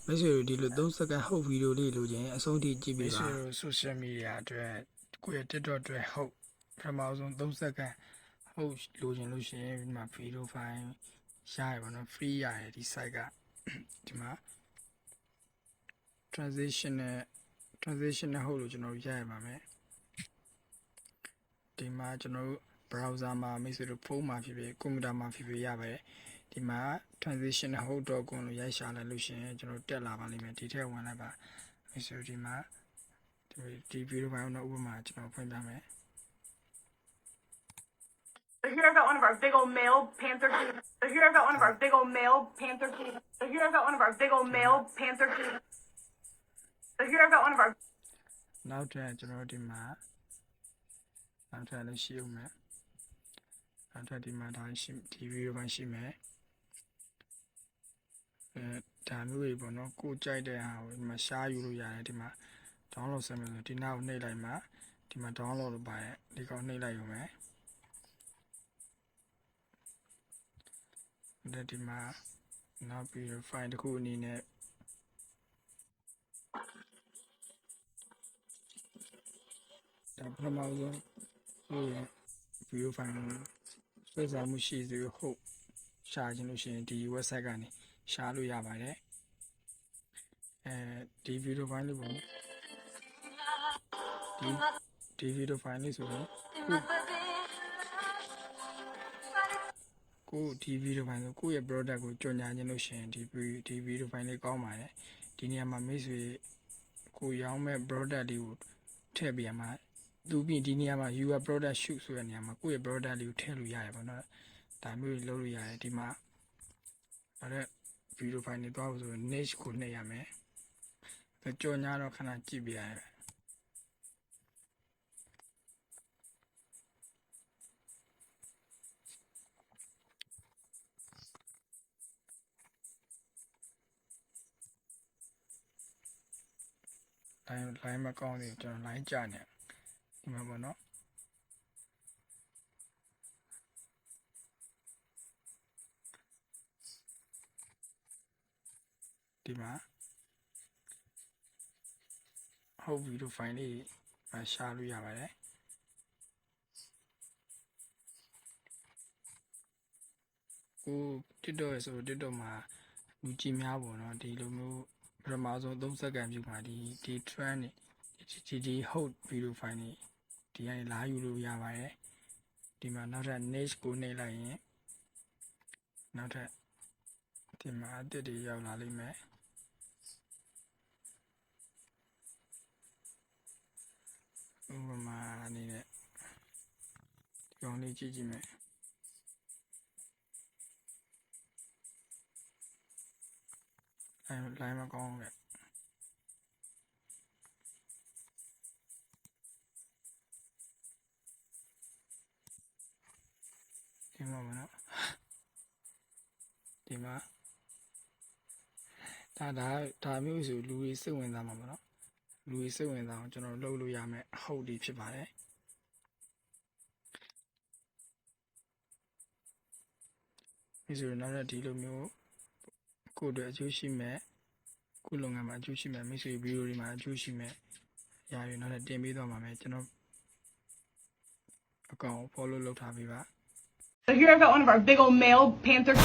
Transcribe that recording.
မိတ်ဆွေတို့ဒီလို3စက္ကန့်ဟုတ်ဗီဒီယိုလေးလိုချင်အဆုံးထိကြည့်ပေးပါ social media အတွက်ကိုယ့်ရဲ့ TikTok အတွက်ဟုတ်ပထမဆုံး3စက္ကန့်ဟုတ်လိုချင်လို့ရှိရင်ဒီမှာ video file ရရပါတော့ free ရတယ်ဒီ site ကဒီမှာ transitional ဟုတ်လို့ကျွန်တော်ရရပါမယ်ဒီမှာကျွန်တော်တို့ browser မှာမိတ်ဆွေတို့ဖုန်းမှာဖြစ်ဖြစ်ကွန်ပျူတာမှာဖြစ်ဖြစ်ရပါတယ်ဒီမှာ transitional hold.com လို့ရိုက်ရှာလိုက်လို့ရှိရင်ကျွန်တော်တက်လာပါလိမ့်မယ်ဒီထက်ဝင်လိုက်ပါမိတ်ဆွေဒီမှာဒီ video file တော့ဥပမာကျွန်တော်ဖွင့်ပြမယ် So here I've got one of our big old male panther. So here I've got one of our big old male panther. So here I've got one of our big old male panther. So here I've got one of our. နောက်ထပ်ကျွန်တော်ဒီမှာနောက်ထပ်လည်းရှိဦးမယ်နောက်ထပ်ဒီမှာဒါရှိဒီ video ပိုင်းရှိမယ်ဒါမျိုးတွေပေါ့နော်ကိုကြိုက်တဲ့ဟာကိုဒီမှာရှားယူလို့ရတယ်ဒီမှာ download ဆက်မယ်ဆိုဒီနောက်နှိပ်လိုက်မှာဒီမှာ download လို့ပါရဲ့ဒီကောင်နှိပ်လိုက်ရုံပဲဒီမှာနောက်ပြီး file တစ်ခုအနေနဲ့ဒါပထမဆုံးကိုယ့်ရဲ့ video file ဆွဲဆောင်မှုရှိစေဟုတ်ရှာခြင်းလို့ရှိရင်ဒီ website ကနေရှာလို့ရပါတယ်ဒီ video file လေးပေါ့ဒီ video file လေးဆိုတော့ကိုဒီ video file ဆိုကိုယ့်ရဲ့ product ကိုကြော်ညာခြင်းလို့ရှိရင်ဒီ video file လေးကောင်းပါတယ်ဒီနေရာမှာမိတ်ဆွေကိုရောင်းမဲ့ product လေးကိုထည့်ပေးရမှာသူပြီးဒီနေရာမှာ your product shoot ဆိုတဲ့နေရာမှာကိုယ့်ရဲ့ product လေးကိုထည့်လို့ရတယ်ပေါ့နော်ဒါမျိုးတွေလုပ်လို့ရတယ်ဒီမှာအဲ့ဒါ video file တွေသွားဖို့ဆို niche ကိုနှိပ်ရမယ်ကြော်ညာတော့ခဏကြည့်ပြရတယ်line မကောင်းသေးဘူးကျွန်တော် line ကျနေဒီမှာပေါ့နော်ဒီမှာဟုတ် video file လေးရှာလို့ရပါတယ်ကို TikTok ရဲ့ဆို TikTok မှာလူကြည့်များပေါ့နော်ဒီလိုမျိုးပထမဆုံး3စက္ကန့်ပြုမှာဒီ trend ဒီ hold video file နေဒီကနေလာယူလို့ရပါတယ်ဒီမှာနောက်ထပ် niche ကိုနှိပ်လိုက်ရင်နောက်ထပ်ဒီမှာအသစ်တွေရောက်လာလိမ့်မယ်ဥပမာအနေနဲ့ဒီကောင်လေးကြည့်ကြည့်မယ်line မကောင်းဘူးဒီမှာမနော်ဒီမှာဒါမျိုးဆိုလူတွေစိတ်ဝင်စားမှာမနော်လူတွေစိတ်ဝင်စားအောင်ကျွန်တော်လုပ်လို့ရမယ်ဟုတ်ဒီဖြစ်ပါတယ်ဒီဆိုတော့နောက်ဒီလိုမျိုးကိုယ်တို့အကျိုးရှိမဲ့ကိုယ်လုပ်ငန်းမှာအကျိုးရှိမဲ့မိတ်ဆွေဗီဒီယိုတွေမှာအကျိုးရှိမဲ့ရာတွေနောက်တင်ပေးသွားပါမယ်ကျွန်တော်အကောင့် follow လုပ်ထားပေးပါ So here I've got one of our big old male panther.